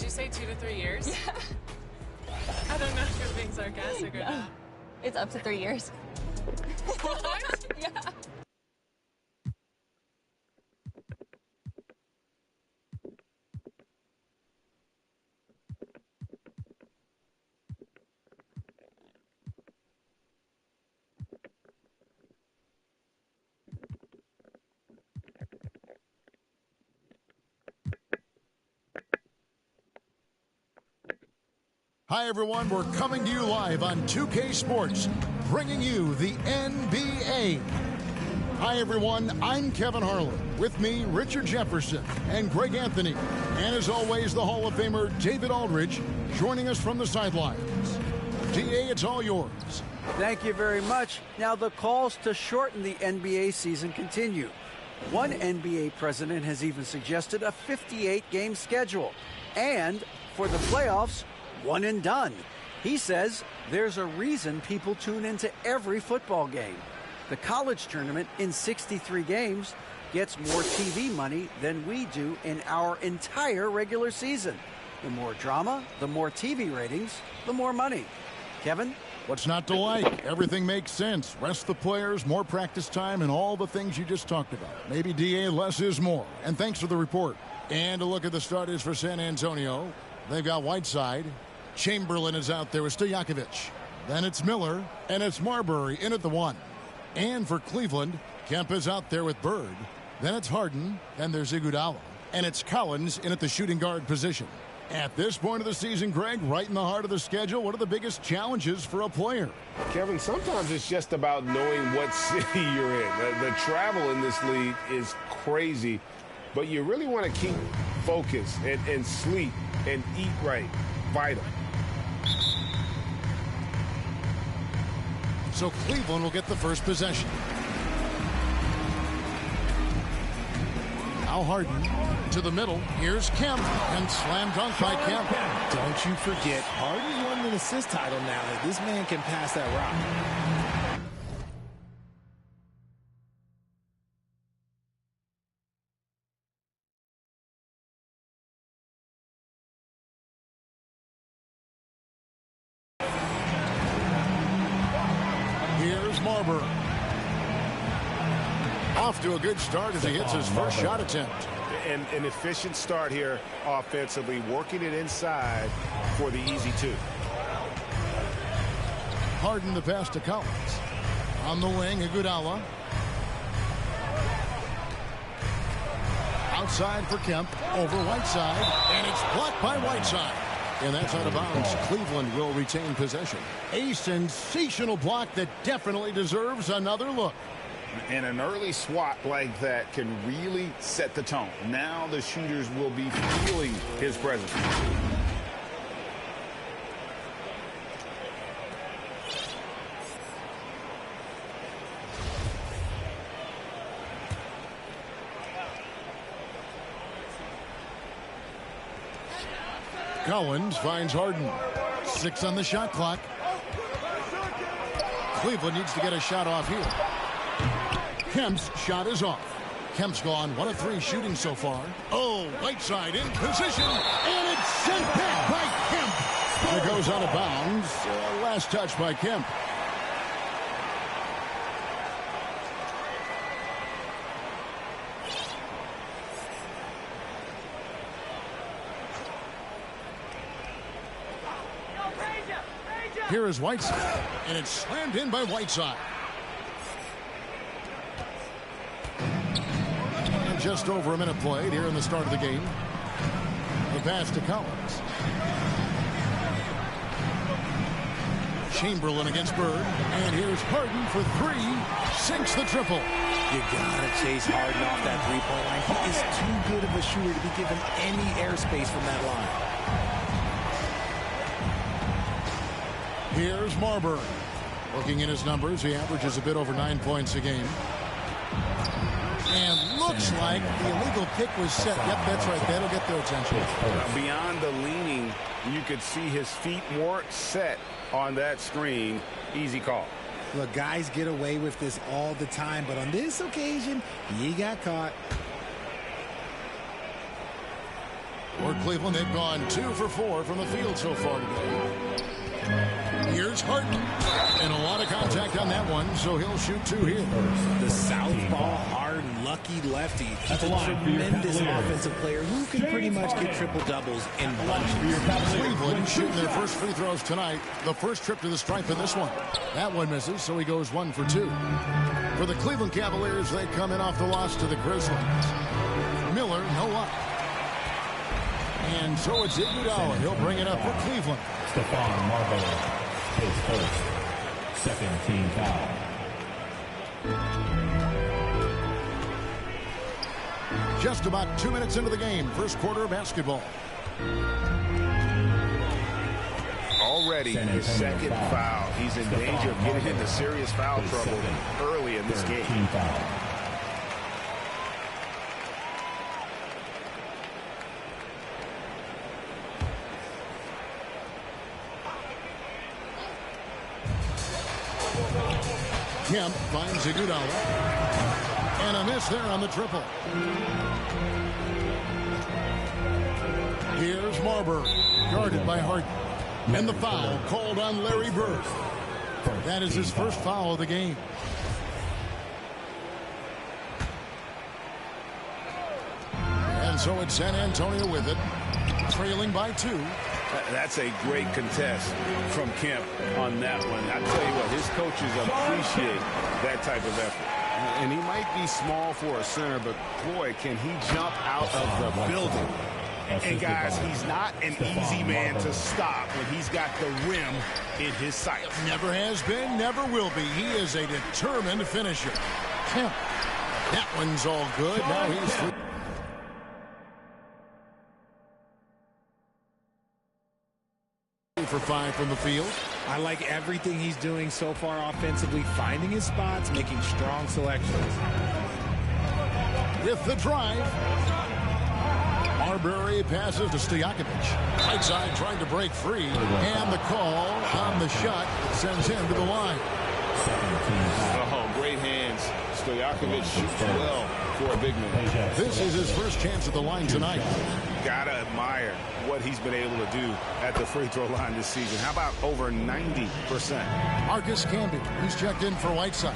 Did you say 2 to 3 years? Yeah. I don't know if you're being sarcastic or not. It's up to 3 years. What? Yeah. Hi, everyone. We're coming to you live on 2K Sports, bringing you the NBA. Hi, everyone. I'm Kevin Harlan. With me, Richard Jefferson and Greg Anthony. And as always, the Hall of Famer David Aldridge joining us from the sidelines. DA, it's all yours. Thank you very much. Now, the calls to shorten the NBA season continue. One NBA president has even suggested a 58-game schedule. And for the playoffs, one and done. He says there's a reason people tune into every football game. The college tournament in 63 games gets more TV money than we do in our entire regular season. The more drama, the more TV ratings, the more money. Kevin? What's not to like? Everything makes sense. Rest the players, more practice time, and all the things you just talked about. Maybe, DA, less is more. And thanks for the report. And a look at the starters for San Antonio. They've got Whiteside. Chamberlain is out there with Stojakovic. Then it's Miller, and it's Marbury in at the 1. And for Cleveland, Kemp is out there with Bird. Then it's Harden, then there's Iguodala. And it's Collins in at the shooting guard position. At this point of the season, Greg, right in the heart of the schedule, what are the biggest challenges for a player? Kevin, sometimes it's just about knowing what city you're in. The travel in this league is crazy, but you really want to keep focus and sleep and eat right. Vital. So Cleveland will get the first possession. Now Harden to the middle. Here's Kemp, and slam dunk by Kemp. Don't you forget, Harden's won an assist title now. This man can pass that rock. Here's Marbury. Off to a good start as he hits his first shot attempt. An efficient start here offensively, working it inside for the easy 2. Harden the pass to Collins. On the wing, Iguodala. Outside for Kemp, over Whiteside, and it's blocked by Whiteside. And that's out of bounds. Cleveland will retain possession. A sensational block that definitely deserves another look. And an early swat like that can really set the tone. Now the shooters will be feeling his presence. Collins finds Harden. 6 on the shot clock. Cleveland needs to get a shot off here. Kemp's shot is off. Kemp's gone 1 of 3 shooting so far. Oh, Whiteside in position, and it's sent back by Kemp. It goes out of bounds. Last touch by Kemp. Here is Whiteside, and it's slammed in by Whiteside. And just over a minute played here in the start of the game. The pass to Collins. Chamberlain against Bird, and here's Harden for 3. Sinks the triple. You gotta chase Harden off that three-point line. He is too good of a shooter to be given any airspace from that line. Here's Marbury. Looking at his numbers, he averages a bit over 9 points a game. And looks like the illegal kick was set. Yep, that's right. That'll get their attention. Beyond the leaning, you could see his feet weren't set on that screen. Easy call. Look, guys get away with this all the time, but on this occasion, he got caught. For Cleveland, they've gone 2 for 4 from the field so far today. Here's Harden. And a lot of contact on that one, so he'll shoot 2 here. The southpaw, hard, lucky lefty. He's a tremendous offensive player who can pretty much get triple-doubles in bunches. Cleveland shooting their first free throws tonight. The first trip to the stripe in this one. That one misses, so he goes 1 for 2. For the Cleveland Cavaliers, they come in off the loss to the Grizzlies. Miller, no luck. And so it's Iguodala. He'll bring it up for Cleveland. Stephon Marbury, his first, second team foul. Just about 2 minutes into the game, first quarter of basketball. Already his second foul. He's in danger of getting into serious foul trouble early in this game. Team foul. Kemp finds Iguodala. And a miss there on the triple. Here's Marbury, guarded by Harden. And the foul called on Larry Bird. That is his first foul of the game. And so it's San Antonio with it, trailing by 2. That's a great contest from Kemp on that one. I tell you what, his coaches appreciate that type of effort. And he might be small for a center, but boy, can he jump out of the building. And guys, he's not an easy man to stop when he's got the rim in his sights. Never has been, never will be. He is a determined finisher. Kemp. That one's all good. Now he's free. For 5 from the field. I like everything he's doing so far offensively, finding his spots, making strong selections. With the drive. Marbury passes to Stojakovic. Right side trying to break free. And the call on the shot sends him to the line. Oh, great hands. Stojakovic shoots well for a big man. This is his first chance at the line tonight. Gotta admire what he's been able to do at the free throw line this season. How about over 90%? Marcus Camby, he's checked in for Whiteside.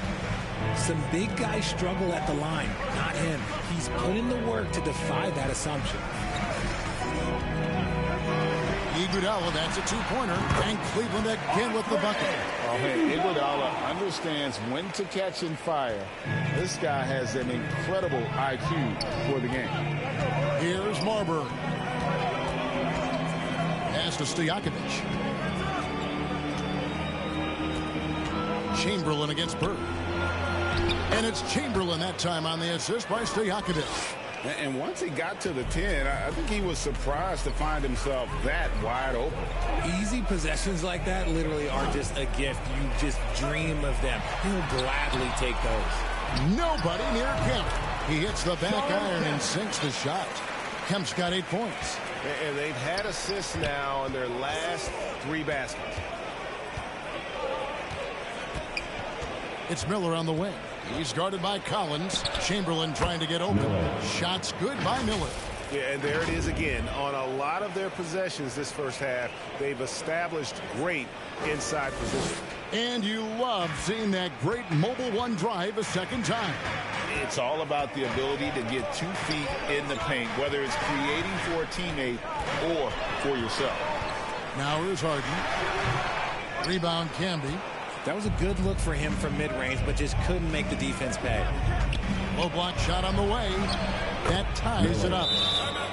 Some big guys struggle at the line, not him. He's put in the work to defy that assumption. Iguodala, that's a 2-pointer, and Cleveland again with the bucket. Oh, hey, Iguodala understands when to catch and fire. This guy has an incredible IQ for the game. Here's Marbury. Pass to Stojakovic. Chamberlain against Bird. And it's Chamberlain that time on the assist by Stojakovic. And once he got to the 10, I think he was surprised to find himself that wide open. Easy possessions like that literally are just a gift. You just dream of them. He'll gladly take those. Nobody near Kemp. He hits the back iron and sinks the shot. Kemp's got 8 points. And they've had assists now on their last 3 baskets. It's Miller on the wing. He's guarded by Collins. Chamberlain trying to get open. Shots good by Miller. Yeah, and there it is again. On a lot of their possessions this first half, they've established great inside position. And you love seeing that great mobile one drive a second time. It's all about the ability to get 2 feet in the paint, whether it's creating for a teammate or for yourself. Now here's Harden. Rebound Camby. That was a good look for him from mid-range, but just couldn't make the defense pay. Low block shot on the way. That ties it up.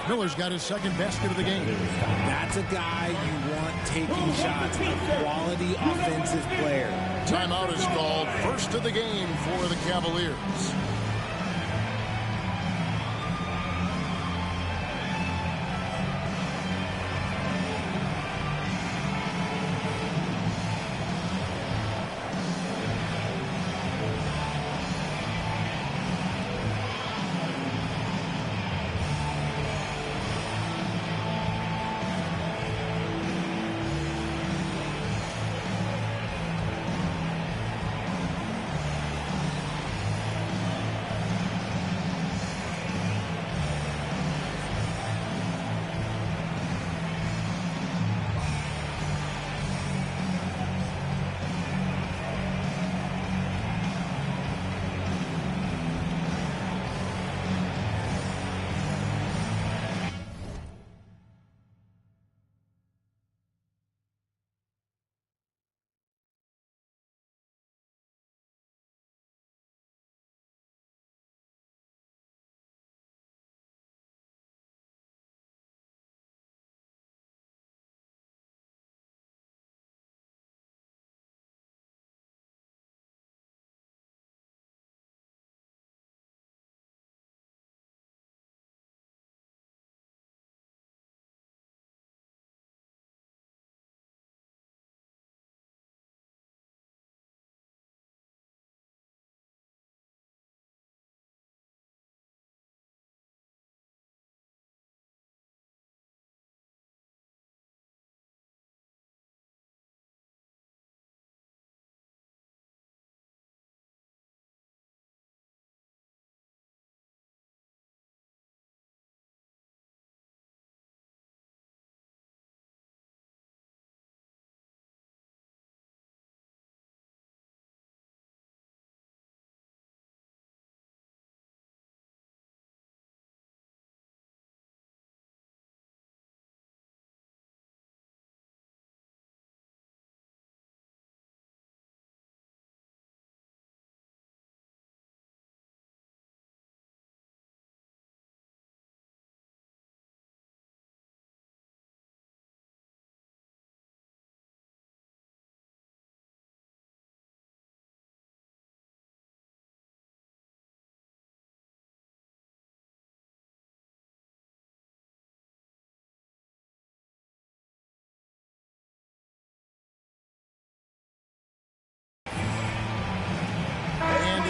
Miller's got his second basket of the game. That's a guy you want taking shots. A quality offensive player. Timeout is called. First of the game for the Cavaliers.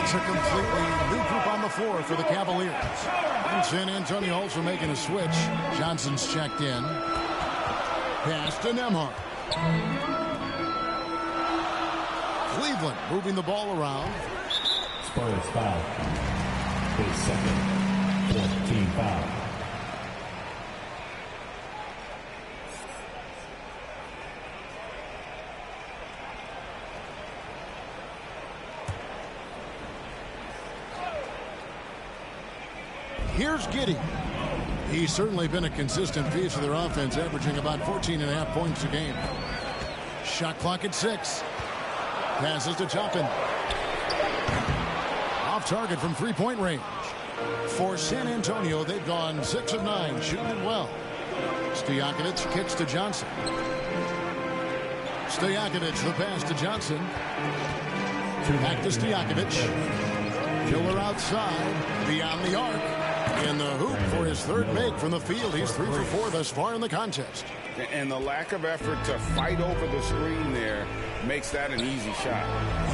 It's a completely new group on the floor for the Cavaliers. And San Antonio also making a switch. Johnson's checked in. Pass to Nembhard. Cleveland moving the ball around. Spurs foul. His second 14 foul. Here's Giddey. He's certainly been a consistent piece of their offense, averaging about 14.5 points a game. Shot clock at 6. Passes to Toppin. Off target from three-point range. For San Antonio, they've gone 6 of 9, shooting it well. Stojakovic kicks to Johnson. Stojakovic, the pass to Johnson. Back to Stojakovic. Miller outside, beyond the arc. In the hoop for his third make from the field. He's 3 for 4 thus far in the contest. And the lack of effort to fight over the screen there makes that an easy shot.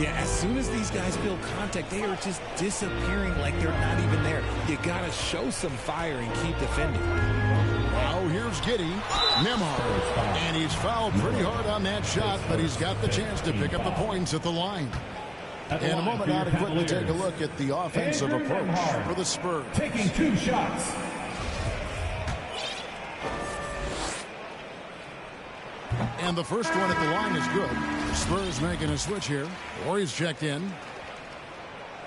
Yeah, as soon as these guys feel contact, they are just disappearing like they're not even there. You got to show some fire and keep defending. Now here's Giddey. Nembhard. And he's fouled pretty hard on that shot, but he's got the chance to pick up the points at the line. In a moment now to quickly take a look at the offensive approach for the Spurs. Taking 2 shots. And the first one at the line is good. Spurs making a switch here. Horry's checked in.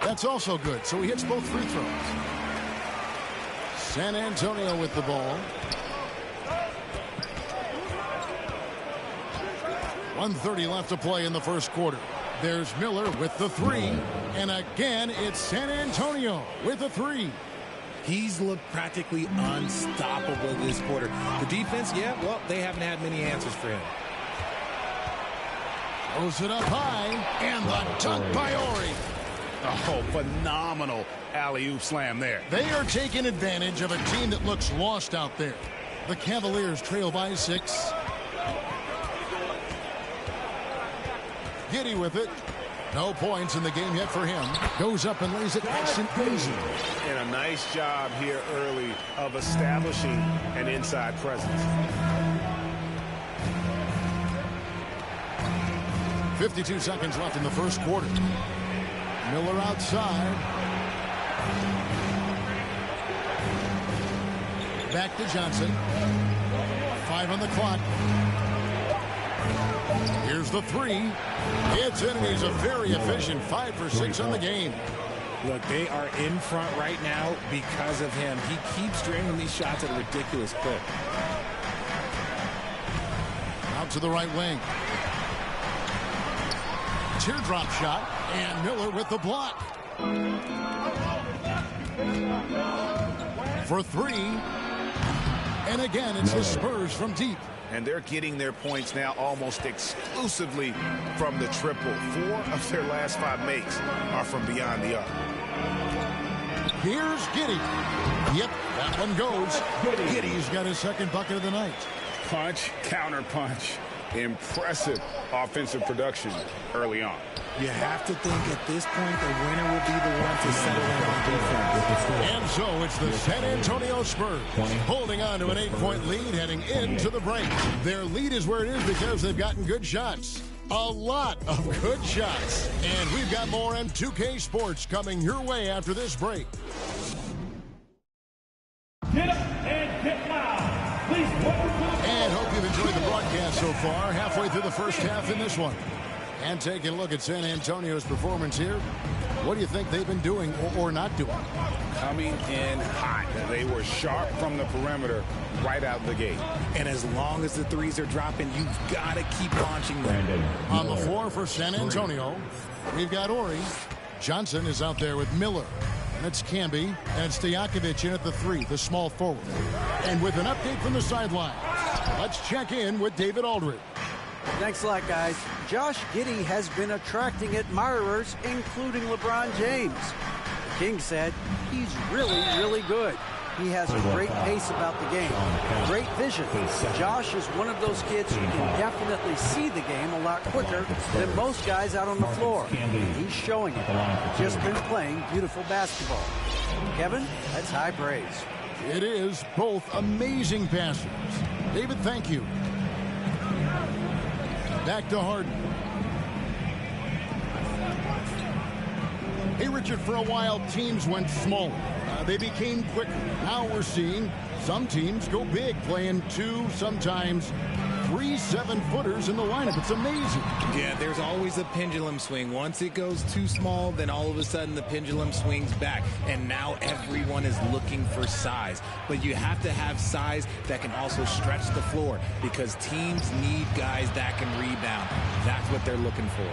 That's also good, so he hits both free throws. San Antonio with the ball. 1:30 left to play in the first quarter. There's Miller with the 3. And again, it's San Antonio with the 3. He's looked practically unstoppable this quarter. The defense, yeah, well, they haven't had many answers for him. Throws it up high. And the dunk by Horry. Oh, phenomenal alley-oop slam there. They are taking advantage of a team that looks lost out there. The Cavaliers trail by 6. Giddey with it. No points in the game yet for him. Goes up and lays it nice and easy. And a nice job here early of establishing an inside presence. 52 seconds left in the first quarter. Miller outside. Back to Johnson. 5 on the clock. Here's the 3. It's in, and he's a very efficient 5 for 6 on the game. Look, they are in front right now because of him. He keeps draining these shots at a ridiculous clip. Out to the right wing. Teardrop shot, and Miller with the block. For 3. And again, it's the Spurs from deep. And they're getting their points now almost exclusively from the triple. 4 of their last 5 makes are from beyond the arc. Here's Giddey. Yep, that one goes. Giddey's got his second bucket of the night. Punch, counter punch. Impressive offensive production early on. You have to think at this point the winner will be the one to settle in on defense. And so it's the San Antonio Spurs holding on to an 8-point lead heading into the break. Their lead is where it is because they've gotten good shots. A lot of good shots. And we've got more on 2K Sports coming your way after this break. Get up and get loud. Please welcome. And hope you've enjoyed the broadcast so far. Halfway through the first half in this one. And taking a look at San Antonio's performance here. What do you think they've been doing or not doing? Coming in hot. They were sharp from the perimeter right out the gate. And as long as the threes are dropping, you've got to keep launching them. On the floor for San Antonio, we've got Horry. Johnson is out there with Miller. And it's Camby. And it's Stojakovic in at the 3, the small forward. And with an update from the sideline, let's check in with David Aldridge. Thanks a lot, guys. Josh Giddey has been attracting admirers, including LeBron James. The King said he's really, really good. He has a great pace about the game, great vision. Josh is one of those kids who can definitely see the game a lot quicker than most guys out on the floor. He's showing it. Just been playing beautiful basketball. Kevin, that's high praise. It is. Both amazing passers. David, thank you. Back to Harden. Hey, Richard, for a while, teams went smaller. They became quicker. Now we're seeing some teams go big, playing 2, sometimes 3 7-footers in the lineup. It's amazing. Yeah, there's always a pendulum swing. Once it goes too small, then all of a sudden the pendulum swings back. And now everyone is looking for size. But you have to have size that can also stretch the floor because teams need guys that can rebound. That's what they're looking for.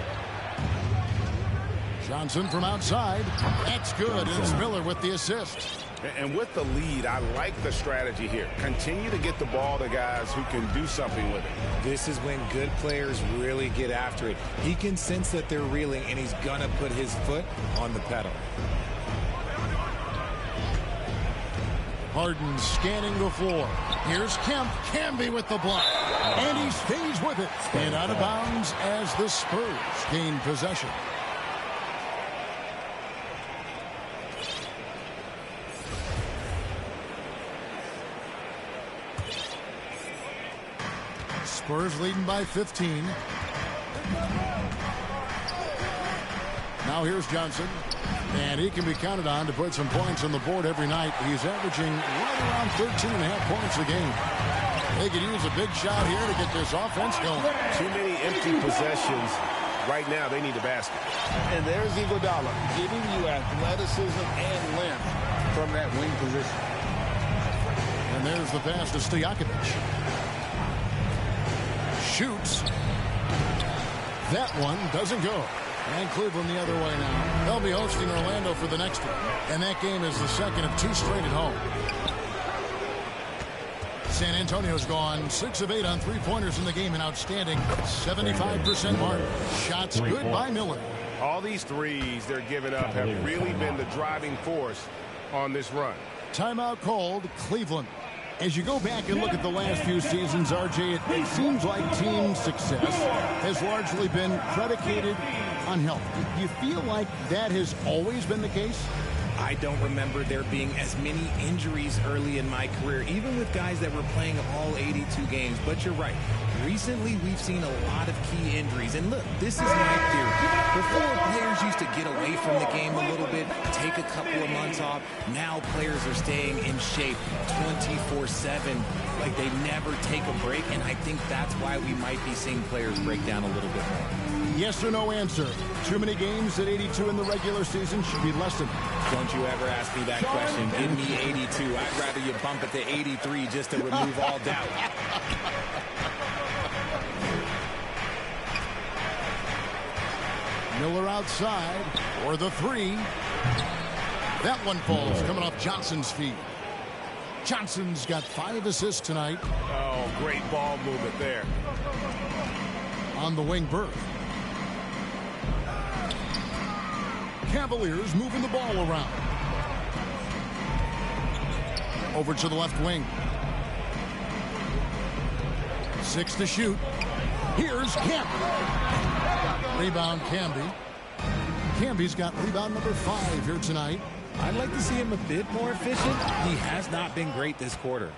Johnson from outside. That's good. It's Miller with the assist. And with the lead, I like the strategy here. Continue to get the ball to guys who can do something with it. This is when good players really get after it. He can sense that they're reeling, and he's going to put his foot on the pedal. Harden scanning the floor. Here's Kemp. Camby with the block. And he stays with it. And out of bounds as the Spurs gain possession. Spurs leading by 15. Now here's Johnson. And he can be counted on to put some points on the board every night. He's averaging right around 13.5 points a game. They could use a big shot here to get this offense going. Too many empty possessions. Right now, they need a basket. And there's Iguodala giving you athleticism and length from that wing position. And there's the pass to Stojakovic. Shoots. That one doesn't go. And Cleveland the other way now. They'll be hosting Orlando for the next one. And that game is the second of 2 straight at home. San Antonio's gone 6 of 8 on 3-pointers in the game. An outstanding 75% mark. Shots good by Miller. All these threes they're giving up have really been the driving force on this run. Timeout called. Cleveland. As you go back and look at the last few seasons, RJ, it seems like team success has largely been predicated on health. Do you feel like that has always been the case? I don't remember there being as many injuries early in my career, even with guys that were playing all 82 games. But you're right. Recently, we've seen a lot of key injuries. And look, this is my theory. Before, players used to get away from the game a little bit, take a couple of months off. Now players are staying in shape 24/7, like they never take a break. And I think that's why we might be seeing players break down a little bit more. Yes or no answer. Too many games at 82 in the regular season should be lessened. Don't you ever ask me that question. Give me 82. I'd rather you bump it to 83 just to remove all doubt. Miller outside for the 3. That one falls coming off Johnson's feet. Johnson's got 5 assists tonight. Oh, great ball movement there. On the wing, Bird. Cavaliers moving the ball around. Over to the left wing. 6 to shoot. Here's Kemp. Rebound Camby. Camby's got rebound number 5 here tonight. I'd like to see him a bit more efficient. He has not been great this quarter.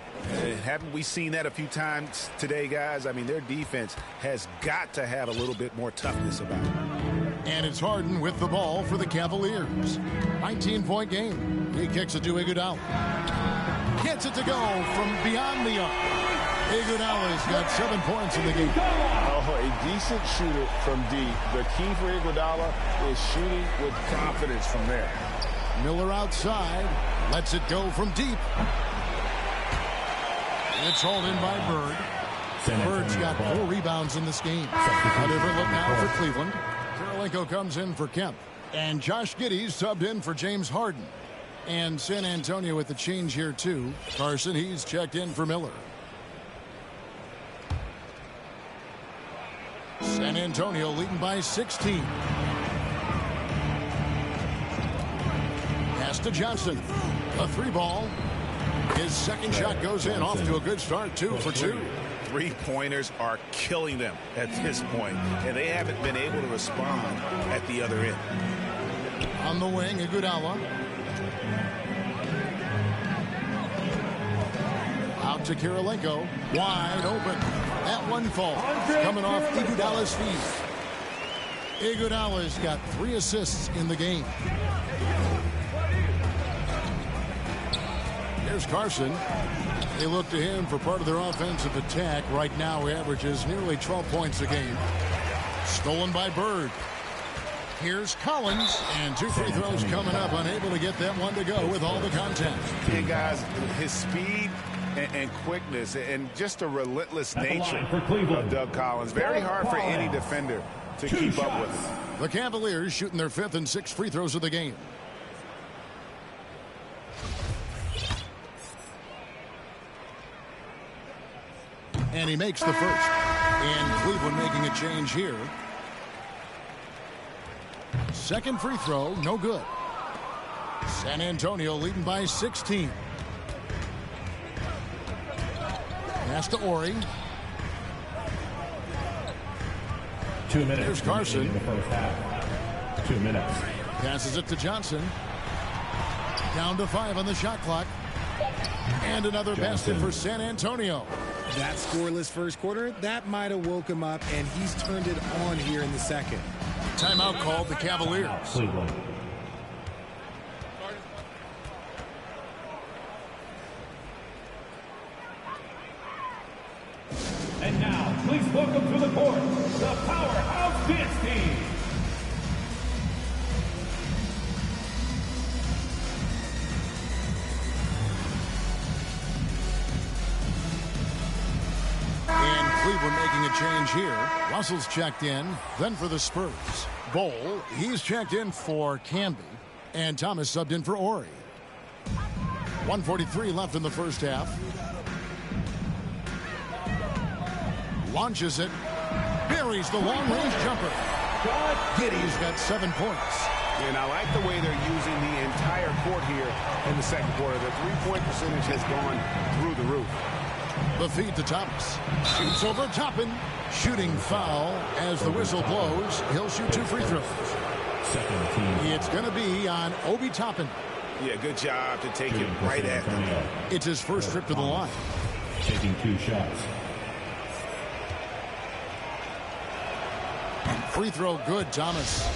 Haven't we seen that a few times today, guys? I mean, their defense has got to have a little bit more toughness about it. And it's Harden with the ball for the Cavaliers. 19-point game. He kicks it to Iguodala. Gets it to go from beyond the arc. Iguodala's got 7 points in the game. Oh, a decent shooter from deep. The key for Iguodala is shooting with confidence from there. Miller outside. Lets it go from deep. It's hauled in by Bird. Bird's got 4 rebounds in this game. Whatever look now for Cleveland. Karolinko comes in for Kemp. And Josh Giddey's subbed in for James Harden. And San Antonio with the change here too. Carson, he's checked in for Miller. San Antonio leading by 16. Pass to Johnson. A 3 ball. His second shot goes in, off to a good start, 2 for 2. Three-pointers are killing them at this point, and they haven't been able to respond at the other end. On the wing, Iguodala. Out to Kirilenko. Wide open. That one falls. Coming off Iguodala's feet. Iguodala's got 3 assists in the game. Here's Carson. They look to him for part of their offensive attack. Right now, he averages nearly 12 points a game. Stolen by Bird. Here's Collins, and 2 free throws coming up. Unable to get that one to go with all the contact. Hey, guys, his speed and quickness and just the relentless nature of Doug Collins. Very hard for any defender to keep up with him. The Cavaliers shooting their 5th and 6th free throws of the game. And he makes the first. And Cleveland making a change here. Second free throw, no good. San Antonio leading by 16. Pass to Ori. 2 minutes. Here's Carson. In the first half. 2 minutes. Passes it to Johnson. Down to 5 on the shot clock. And another basket for San Antonio. That scoreless first quarter, that might have woke him up, and he's turned it on here in the second. Timeout called the Cavaliers. Cleveland. And now, please welcome to the court, the Powerhouse Dance Team. And Cleveland making a change here. Russell's checked in. Then for the Spurs. Bowl, he's checked in for Camby. And Thomas subbed in for Ori. 1:43 left in the first half. Launches it. Buries the long-range jumper. Giddey's got 7 points. And I like the way they're using the entire court here in the second quarter. The three-point percentage has gone through the roof. The feed to Thomas. Shoots over Toppin. Shooting foul as the whistle blows. He'll shoot 2 free throws. Second team. It's going to be on Obi Toppin. Yeah, good job to take it right at them. It's his first trip to the line. Taking 2 shots. Free throw good, Thomas.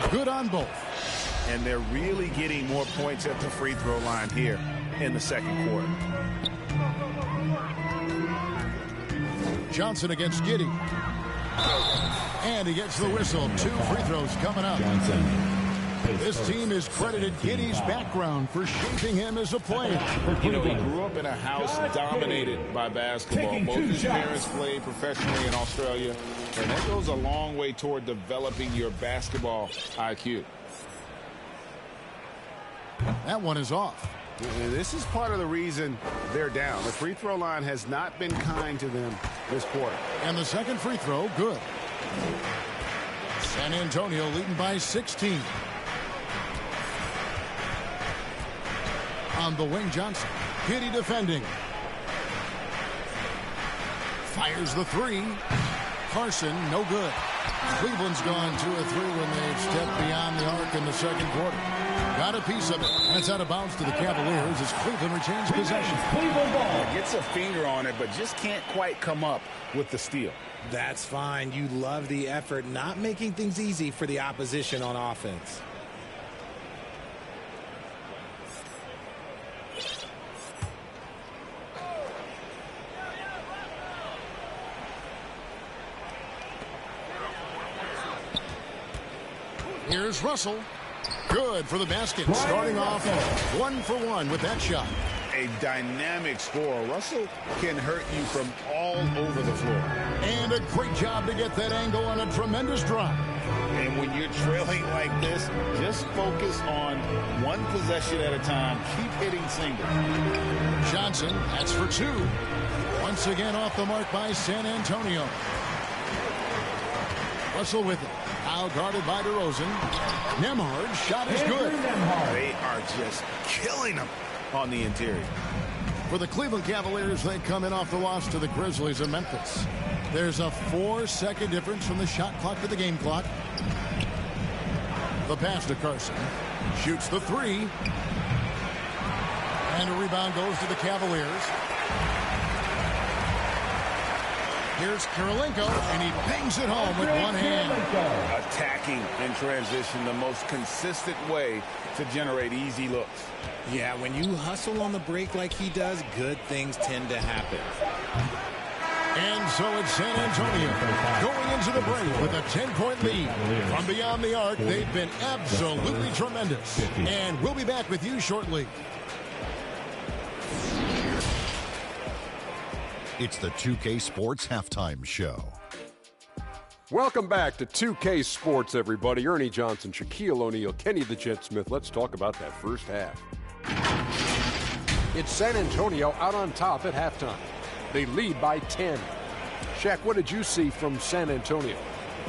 Good on both. And they're really getting more points at the free throw line here in the second quarter. Johnson against Giddey. And he gets the whistle. 2 free throws coming up. Johnson. This team has credited Giddey's background for shaping him as a player. You know, he grew up in a house dominated by basketball. Both his parents played professionally in Australia, and that goes a long way toward developing your basketball IQ. That one is off. And this is part of the reason they're down. The free throw line has not been kind to them this quarter. And the second free throw, good. San Antonio leading by 16. On the wing, Johnson. Giddey defending. Fires the 3. Carson, no good. Cleveland's gone 2 of 3 when they've stepped beyond the arc in the second quarter. Got a piece of it. And it's out of bounds to the Cavaliers as Cleveland retains possession. Cleveland ball. Gets a finger on it, but just can't quite come up with the steal. That's fine. You love the effort, not making things easy for the opposition on offense. Here's Russell. Good for the basket. Starting off 1 for 1 with that shot. A dynamic scorer. Russell can hurt you from all over the floor. And a great job to get that angle on a tremendous drive. And when you're trailing like this, just focus on one possession at a time. Keep hitting singles. Johnson, that's for 2. Once again off the mark by San Antonio. Russell with it. Now guarded by DeRozan. Nembhard's shot is good. They are just killing them on the interior. For the Cleveland Cavaliers, they come in off the loss to the Grizzlies of Memphis. There's a 4-second difference from the shot clock to the game clock. The pass to Carson. Shoots the three. And a rebound goes to the Cavaliers. Here's Kirilenko, and he bangs it home with one hand. Attacking in transition, the most consistent way to generate easy looks. Yeah, when you hustle on the break like he does, good things tend to happen. And so it's San Antonio going into the break with a 10-point lead. From beyond the arc, they've been absolutely tremendous. And we'll be back with you shortly. It's the 2K Sports Halftime Show. Welcome back to 2K Sports, everybody. Ernie Johnson, Shaquille O'Neal, Kenny the Jet Smith. Let's talk about that first half. It's San Antonio out on top at halftime. They lead by 10. Shaq, what did you see from San Antonio?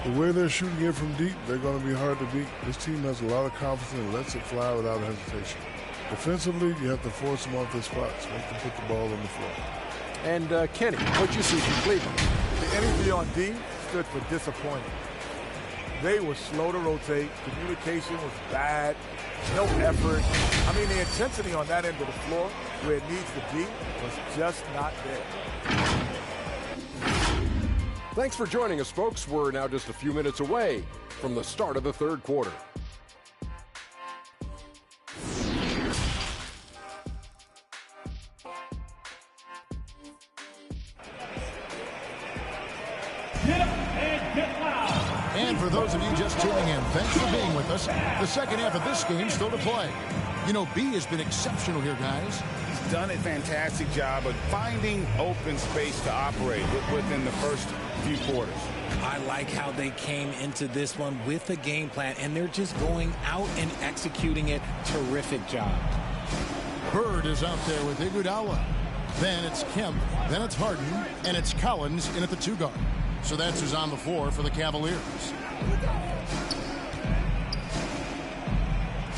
The way they're shooting it from deep, they're going to be hard to beat. This team has a lot of confidence and lets it fly without hesitation. Defensively, you have to force them off their spots, make them put the ball on the floor. And Kenny, what'd you see from Cleveland? The energy on D stood for disappointing. They were slow to rotate. Communication was bad. No effort. I mean, the intensity on that end of the floor, where it needs to be, was just not there. Thanks for joining us, folks. We're now just a few minutes away from the start of the third quarter. And for those of you just tuning in, thanks for being with us. The second half of this game still to play. You know, B has been exceptional here, guys. He's done a fantastic job of finding open space to operate within the first few quarters. I like how they came into this one with a game plan, and they're just going out and executing it. Terrific job. Bird is out there with Iguodala. Then it's Kemp. Then it's Harden. And it's Collins in at the 2 guard. So that's who's on the floor for the Cavaliers.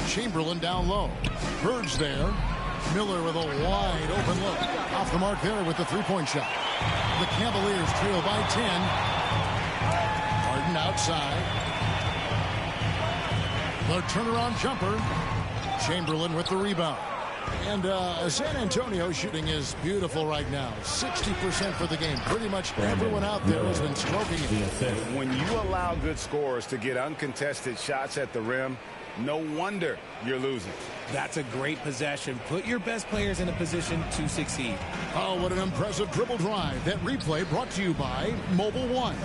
Chamberlain down low. Bird's there. Miller with a wide open look. Off the mark there with the 3-point shot. The Cavaliers trail by 10. Harden outside. The turnaround jumper. Chamberlain with the rebound. And San Antonio shooting is beautiful right now. 60% for the game. Pretty much everyone out there has been stroking it. When you allow good scorers to get uncontested shots at the rim, no wonder you're losing. That's a great possession. Put your best players in a position to succeed. Oh, what an impressive dribble drive. That replay brought to you by Mobile One.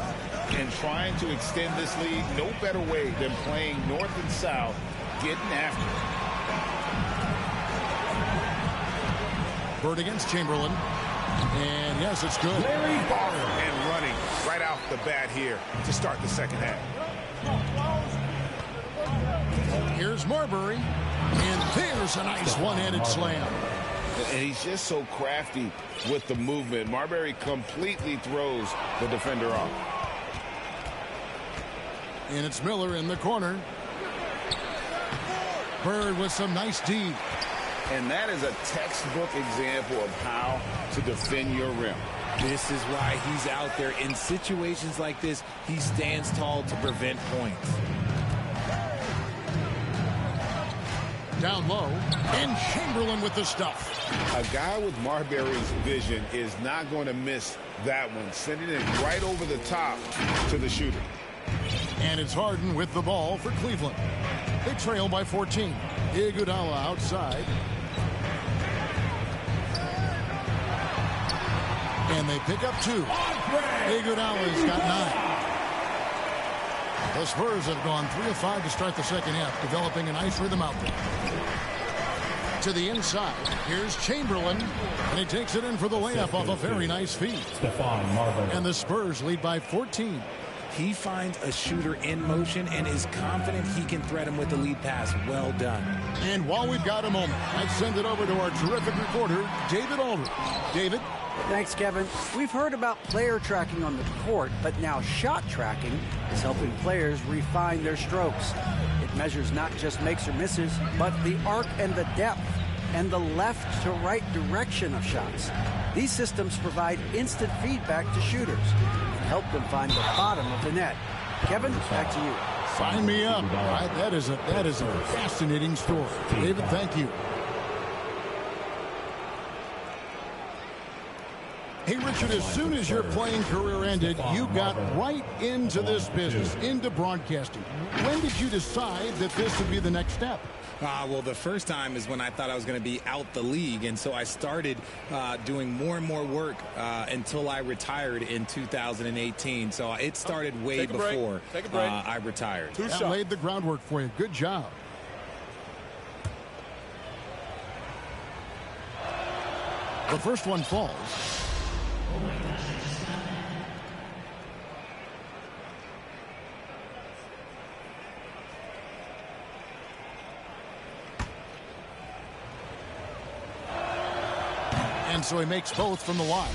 And trying to extend this lead, no better way than playing north and south, getting after it. Bird against Chamberlain. And yes, it's good. And running right off the bat here to start the second half. Here's Marbury. And there's a nice one-handed slam. And he's just so crafty with the movement. Marbury completely throws the defender off. And it's Miller in the corner. Bird with some nice D. And that is a textbook example of how to defend your rim. This is why he's out there. In situations like this, he stands tall to prevent points. Down low, and Chamberlain with the stuff. A guy with Marbury's vision is not going to miss that one, sending it right over the top to the shooter. And it's Harden with the ball for Cleveland. They trail by 14. Iguodala outside. And they pick up 2. Iguodala's got 9. The Spurs have gone 3 of 5 to start the second half, developing a nice rhythm out there. To the inside, here's Chamberlain, and he takes it in for the layup off a very nice feed. Stephon Marbury. And the Spurs lead by 14. He finds a shooter in motion and is confident he can thread him with the lead pass. Well done. And while we've got a moment, I'd send it over to our terrific reporter, David Aldridge. David? Thanks, Kevin. We've heard about player tracking on the court, but now shot tracking is helping players refine their strokes. It measures not just makes or misses, but the arc and the depth and the left to right direction of shots. These systems provide instant feedback to shooters and help them find the bottom of the net. Kevin, back to you. Sign me up. All right, that is a fascinating story. David, thank you. Hey, Richard, as soon as your playing career ended, you got right into this business, into broadcasting. When did you decide that this would be the next step? Well, the first time is when I thought I was going to be out the league, and so I started doing more and more work until I retired in 2018. So it started way before I retired. That laid the groundwork for you. Good job. The first one falls. And so he makes both from the line.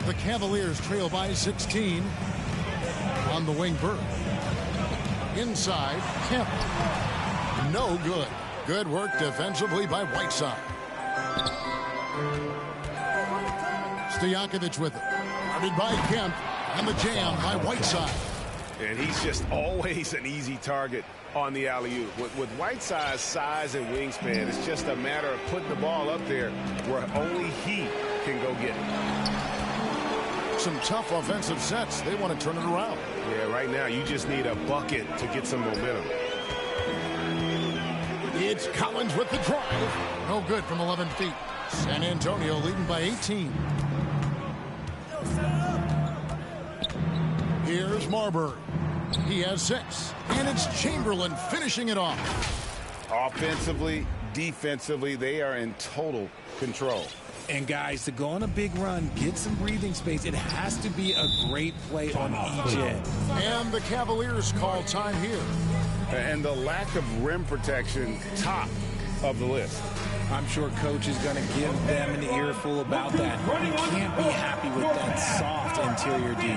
The Cavaliers trail by 16. On the wing, Bird. Inside, Kemp. No good. Good work defensively by Whiteside. Stojakovic with it. Guarded by Kemp. And the jam by Whiteside. And he's just always an easy target on the alley-oop. With Whiteside's size and wingspan, it's just a matter of putting the ball up there where only he can go get it. Some tough offensive sets. They want to turn it around. Yeah, right now you just need a bucket to get some momentum. It's Collins with the drive. No good from 11 feet. San Antonio leading by 18. Here's Marbury. He has 6. And it's Chamberlain finishing it off. Offensively, defensively, they are in total control. And guys, to go on a big run, get some breathing space, it has to be a great play on each end. And the Cavaliers call time here. And the lack of rim protection, top of the list. I'm sure coach is going to give them an earful about that. You can't be happy with that soft interior D.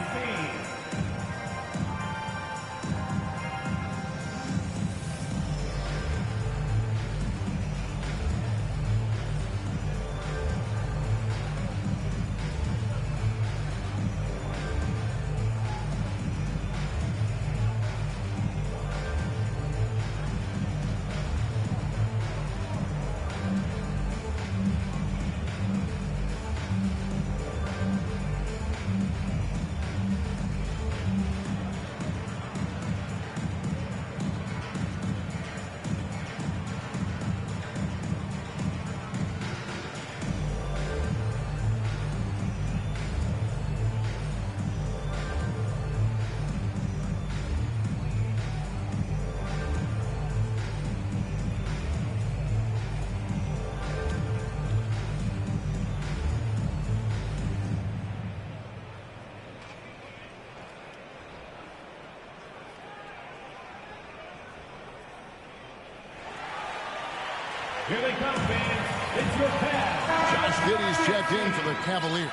Here they come, fans. It's your pass. Josh Giddey's checked in for the Cavaliers.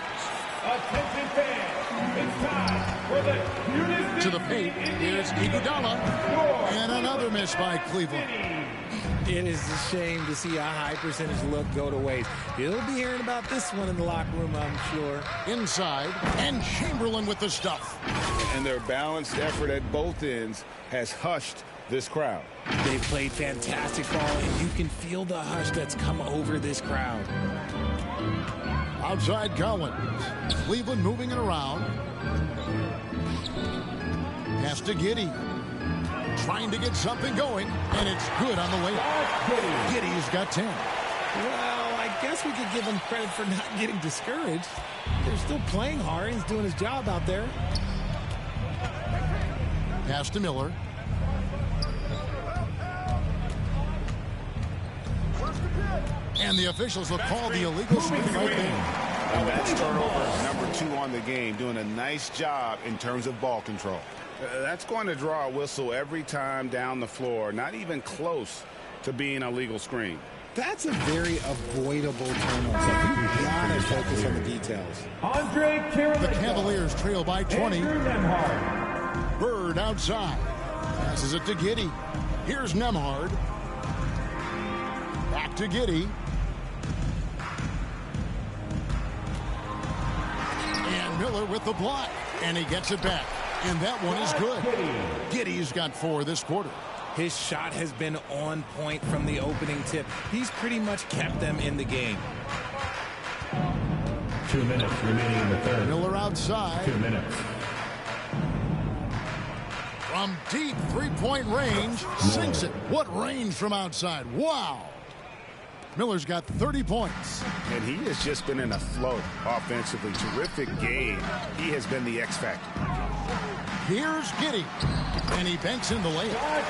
Attention, fans. It's time for the Houston. To the paint, here's Iguodala. And another miss by Cleveland. It is a shame to see a high percentage look go to waste. He'll be hearing about this one in the locker room, I'm sure. Inside, and Chamberlain with the stuff. And their balanced effort at both ends has hushed this crowd. They've played fantastic ball, and you can feel the hush that's come over this crowd. Outside Collins. Cleveland moving it around. Pass to Giddey. Trying to get something going, and it's good on the way. Giddey's got 10. Well, I guess we could give him credit for not getting discouraged. They're still playing hard. He's doing his job out there. Pass to Miller. And the officials will call the illegal screen right there. And that's turnover number 2 on the game, doing a nice job in terms of ball control. That's going to draw a whistle every time down the floor, not even close to being a legal screen. That's a very avoidable turnover. You gotta focus on the details. The Cavaliers trail by 20. Bird outside. Passes it to Giddey. Here's Nembhard. Back to Giddey. And Miller with the block. And he gets it back. And that one is good. Giddey's got 4 this quarter. His shot has been on point from the opening tip. He's pretty much kept them in the game. 2 minutes remaining in the third. Miller outside. 2 minutes. From deep three-point range, sinks it. What range from outside. Wow. Miller's got 30 points. And he has just been in a flow offensively. Terrific game. He has been the X factor. Here's Giddey. And he banks in the layup.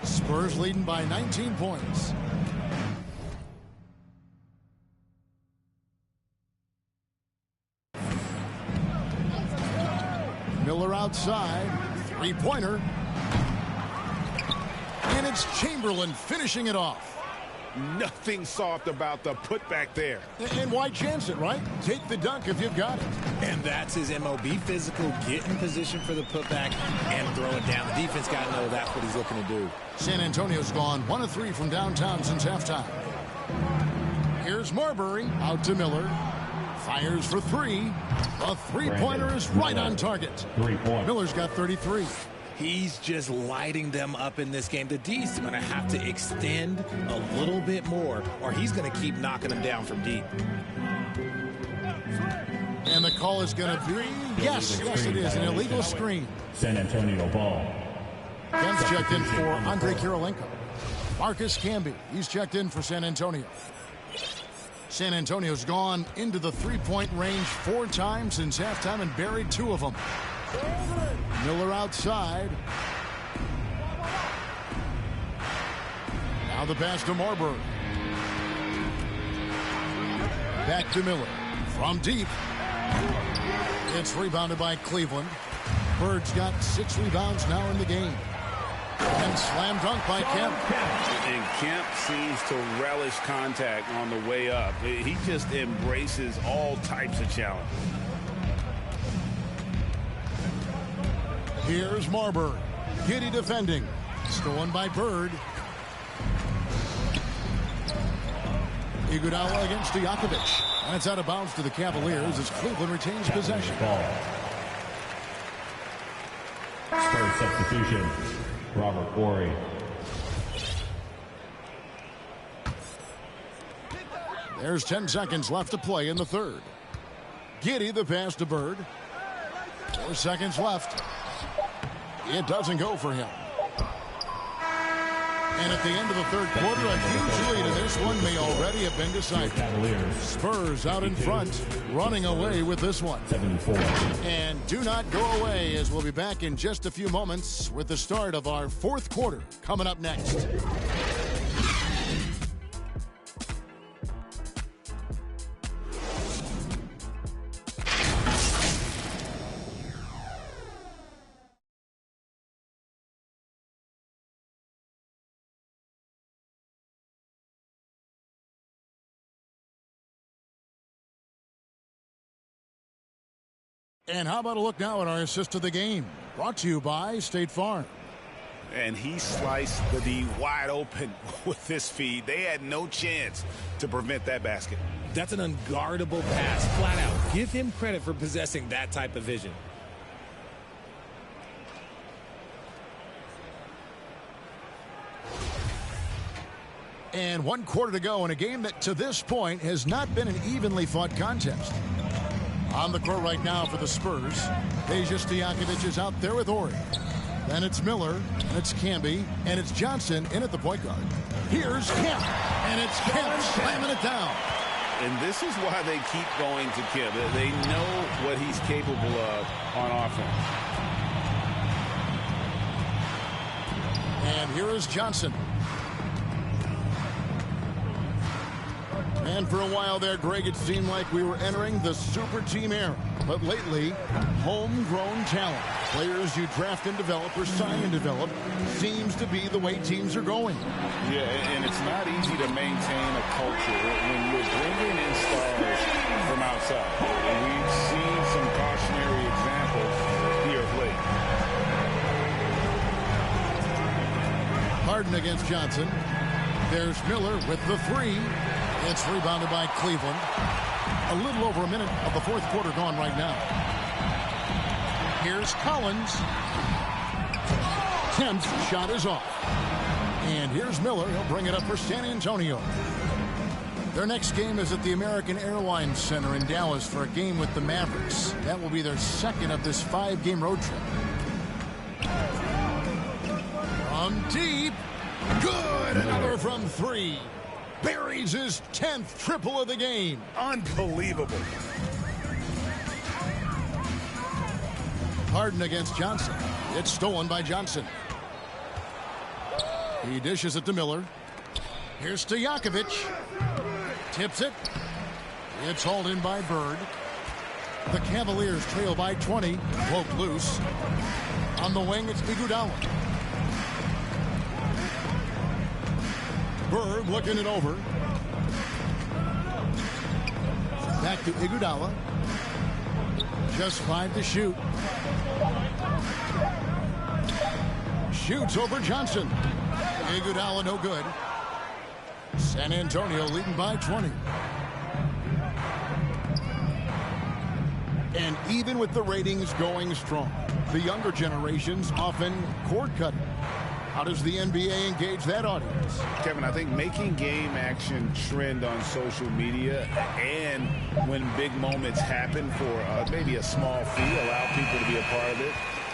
Spurs leading by 19 points. Miller outside. Three-pointer. And it's Chamberlain finishing it off. Nothing soft about the putback there. And why chance it, right? Take the dunk if you've got it. And that's his MO. Be physical, get in position for the putback, and throw it down. The defense got to know that's what he's looking to do. San Antonio's gone 1 of 3 from downtown since halftime. Here's Marbury out to Miller. Fires for 3. A three-pointer is right on target. 3 points. Miller's got 33. He's just lighting them up in this game. The D's going to have to extend a little bit more, or he's going to keep knocking them down from deep. And the call is going to be, yes, it is, an illegal screen. San Antonio ball. Kemp's checked in for Andre Kirilenko. Marcus Camby, he's checked in for San Antonio. San Antonio's gone into the three-point range 4 times since halftime and buried 2 of them. Miller outside. Now the pass to Marbury. Back to Miller. From deep. It's rebounded by Cleveland. Bird's got 6 rebounds now in the game. And slam dunk by Kemp. And Kemp seems to relish contact on the way up. He just embraces all types of challenge. Here's Marbury. Giddey defending. Stolen by Bird. Iguodala against DougC. And it's out of bounds to the Cavaliers as Cleveland retains possession. Spurs substitution. Robert Horry. There's 10 seconds left to play in the third. Giddey the pass to Bird. 4 seconds left. It doesn't go for him. And at the end of the third quarter, a huge lead in this one may already have been decided. Spurs out in front, running away with this one. 74. And do not go away, as we'll be back in just a few moments with the start of our fourth quarter coming up next. And how about a look now at our assist of the game? Brought to you by State Farm. And he sliced the D wide open with this feed. They had no chance to prevent that basket. That's an unguardable pass, flat out. Give him credit for possessing that type of vision. And 1 quarter to go in a game that to this point has not been an evenly fought contest. On the court right now for the Spurs, Peja Stojakovic is out there with Horry. Then it's Miller, and it's Camby, and it's Johnson in at the point guard. Here's Kemp, and it's Kemp slamming it down. And this is why they keep going to Kemp. They know what he's capable of on offense. And here is Johnson. And for a while there, Greg, it seemed like we were entering the super team era. But lately, homegrown talent, players you draft and develop or sign and develop, seems to be the way teams are going. Yeah, and it's not easy to maintain a culture when you're bringing in stars from outside. And we've seen some cautionary examples here of late. Harden against Johnson. There's Miller with the three. It's rebounded by Cleveland. A little over a minute of the fourth quarter gone right now. Here's Collins. Kemp's shot is off. And here's Miller. He'll bring it up for San Antonio. Their next game is at the American Airlines Center in Dallas for a game with the Mavericks. That will be their second of this 5-game road trip. From deep. Good. Another from three. Buries his 10th triple of the game. Unbelievable. Harden against Johnson. It's stolen by Johnson. He dishes it to Miller. Here's Stojakovic. Tips it. It's hauled in by Bird. The Cavaliers trail by 20. Broke loose. On the wing, it's Iguodala. Bird looking it over. Back to Iguodala. Just 5 to shoot. Shoots over Johnson. Iguodala no good. San Antonio leading by 20. And even with the ratings going strong, the younger generations often cord cutting. How does the NBA engage that audience? Kevin, I think making game action trend on social media and when big moments happen for maybe a small fee, allow people to be a part of it.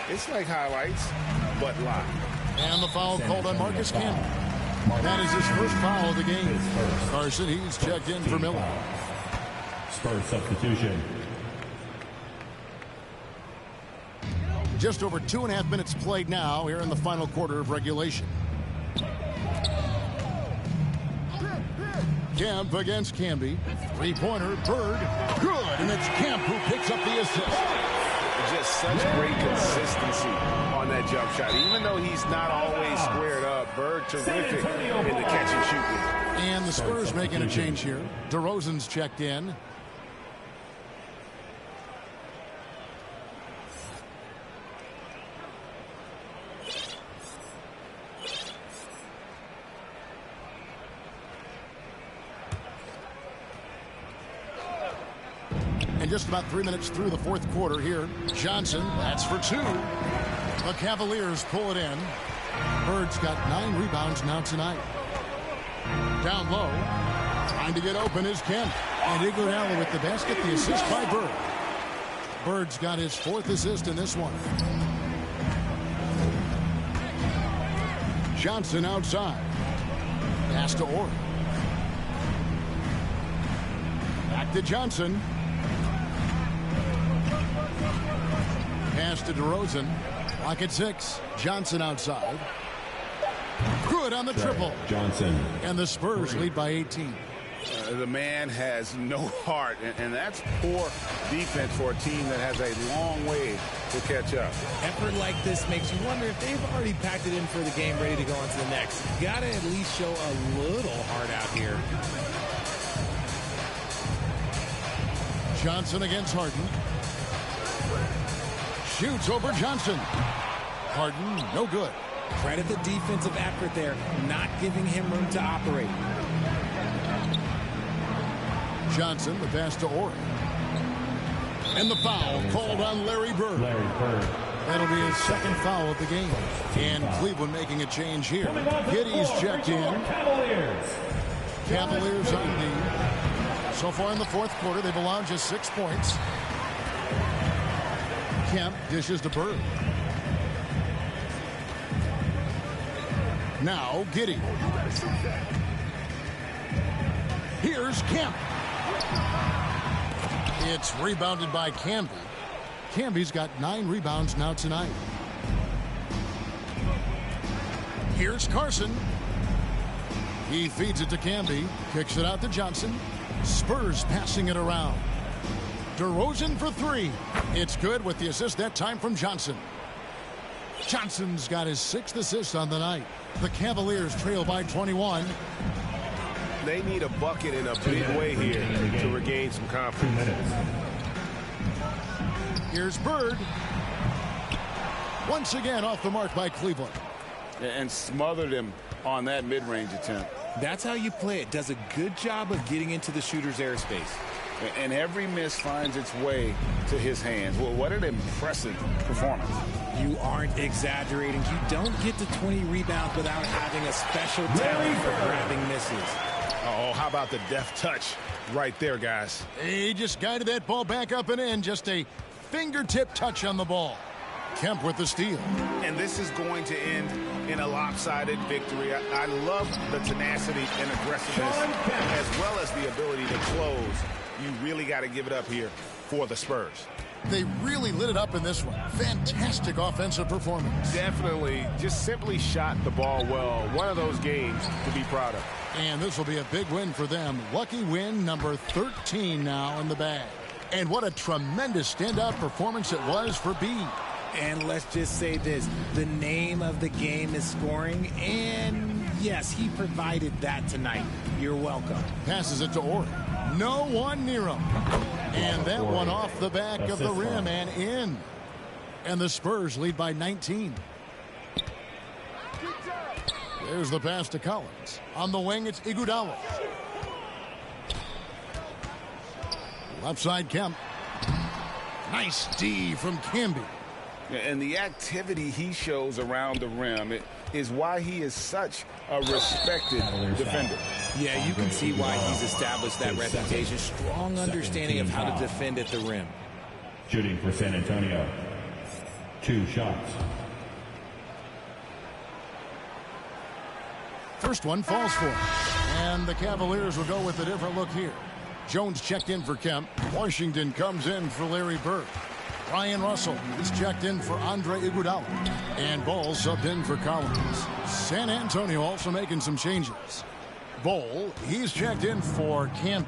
It's like highlights, but live. And the foul called on Marcus Camby. That is his first foul of the game. Carson, he's checked in for Miller. Spurs substitution. Just over 2.5 minutes played now here in the final quarter of regulation. Kemp against Camby. Three-pointer, Bird. Good, and it's Kemp who picks up the assist. Just such great consistency on that jump shot. Even though he's not always squared up, Bird terrific in the catch and shoot. And the Spurs making a change here. DeRozan's checked in. And just about 3 minutes through the fourth quarter here. Johnson, that's for 2. The Cavaliers pull it in. Bird's got 9 rebounds now tonight. Down low. Trying to get open is Kemp. And Iguodala with the basket, the assist by Bird. Bird's got his 4th assist in this one. Johnson outside. Pass to Orr. Back to Johnson. Pass to DeRozan. Clock at 6. Johnson outside. Good on the triple. Johnson. And the Spurs lead by 18. The man has no heart, and that's poor defense for a team that has a long way to catch up. Effort like this makes you wonder if they've already packed it in for the game, ready to go on to the next. Got to at least show a little heart out here. Johnson against Harden. Shoots over Johnson. Harden, no good. Credit the defensive effort there, not giving him room to operate. Johnson, the pass to Orr. And the foul called on Larry Bird. That'll be his 2nd foul of the game. And Cleveland making a change here. Giddey's checked in. Cavaliers on lead. So far in the fourth quarter, they've allowed just 6 points. Kemp dishes to Bird. Now Giddey. Here's Kemp. It's rebounded by Camby. Camby's got 9 rebounds now tonight. Here's Carson. He feeds it to Camby. Kicks it out to Johnson. Spurs passing it around. DeRozan for three. It's good with the assist that time from Johnson. Johnson's got his 6th assist on the night. The Cavaliers trail by 21. They need a bucket in a big way here to regain some confidence. Here's Bird. Once again off the mark by Cleveland. And smothered him on that mid-range attempt. That's how you play it. Does a good job of getting into the shooter's airspace. And every miss finds its way to his hands. Well, what an impressive performance. You aren't exaggerating. You don't get to 20 rebounds without having a special talent for grabbing misses. Oh, how about the deft touch right there, guys? He just guided that ball back up and in. Just a fingertip touch on the ball. Kemp with the steal. And this is going to end in a lopsided victory. I love the tenacity and aggressiveness as well as the ability to close. You really got to give it up here for the Spurs. They really lit it up in this one. Fantastic offensive performance. Definitely just simply shot the ball well. One of those games to be proud of. And this will be a big win for them. Lucky win number 13 now in the bag. And what a tremendous standout performance it was for B. And let's just say this, the name of the game is scoring, and yes, he provided that tonight. You're welcome. Passes it to Ori. No one near him. And that one off the back of the rim and in. And the Spurs lead by 19. There's the pass to Collins. On the wing, it's Iguodala. Left side, Kemp. Nice D from Camby. And the activity he shows around the rim is why he is such a respected defender. Yeah, you can see why he's established that reputation. Strong understanding of how to defend at the rim. Shooting for San Antonio. 2 shots. First one falls for him. And the Cavaliers will go with a different look here. Jones checked in for Kemp. Washington comes in for Larry Bird. Ryan Russell is checked in for Andre Iguodala. And Ball subbed in for Collins. San Antonio also making some changes. Ball, he's checked in for Camby.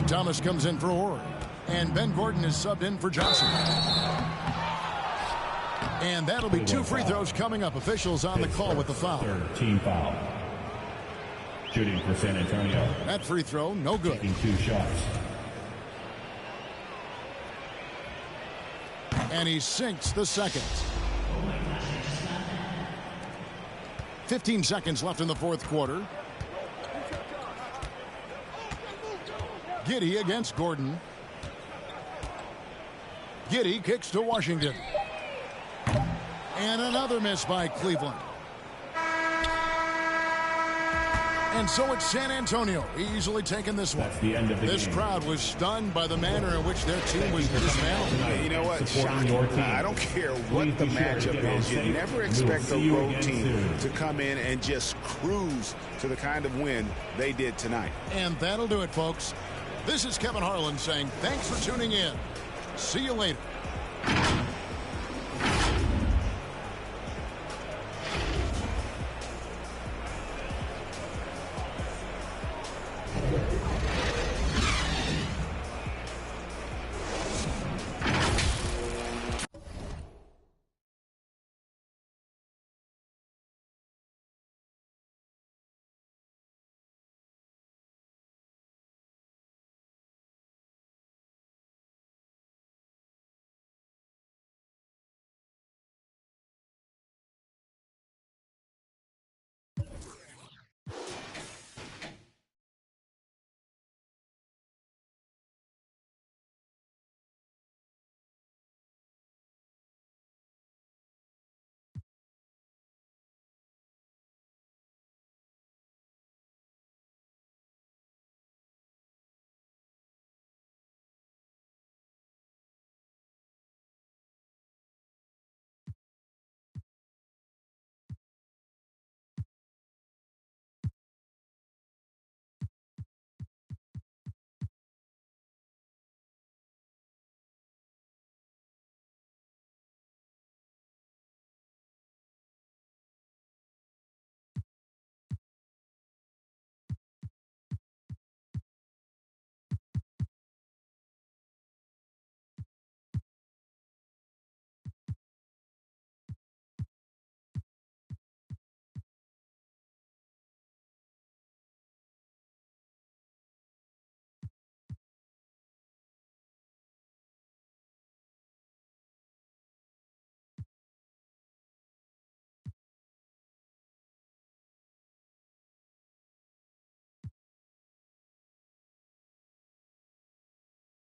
Thomas comes in for Ori. And Ben Gordon is subbed in for Johnson. And that'll be 2 free throws coming up. Officials on the call with the foul. Third team foul. Shooting for San Antonio. That free throw, no good. Taking 2 shots. And he sinks the second. 15 seconds left in the fourth quarter. Giddey against Gordon. Giddey kicks to Washington. And another miss by Cleveland. And so it's San Antonio easily taking this one. The end of the this game. crowd was stunned by the manner in which their team was dismantled. You know what? Shocking. I don't care what the matchup is. You never expect a road team to come in and just cruise to the kind of win they did tonight. And that'll do it, folks. This is Kevin Harlan saying thanks for tuning in. See you later.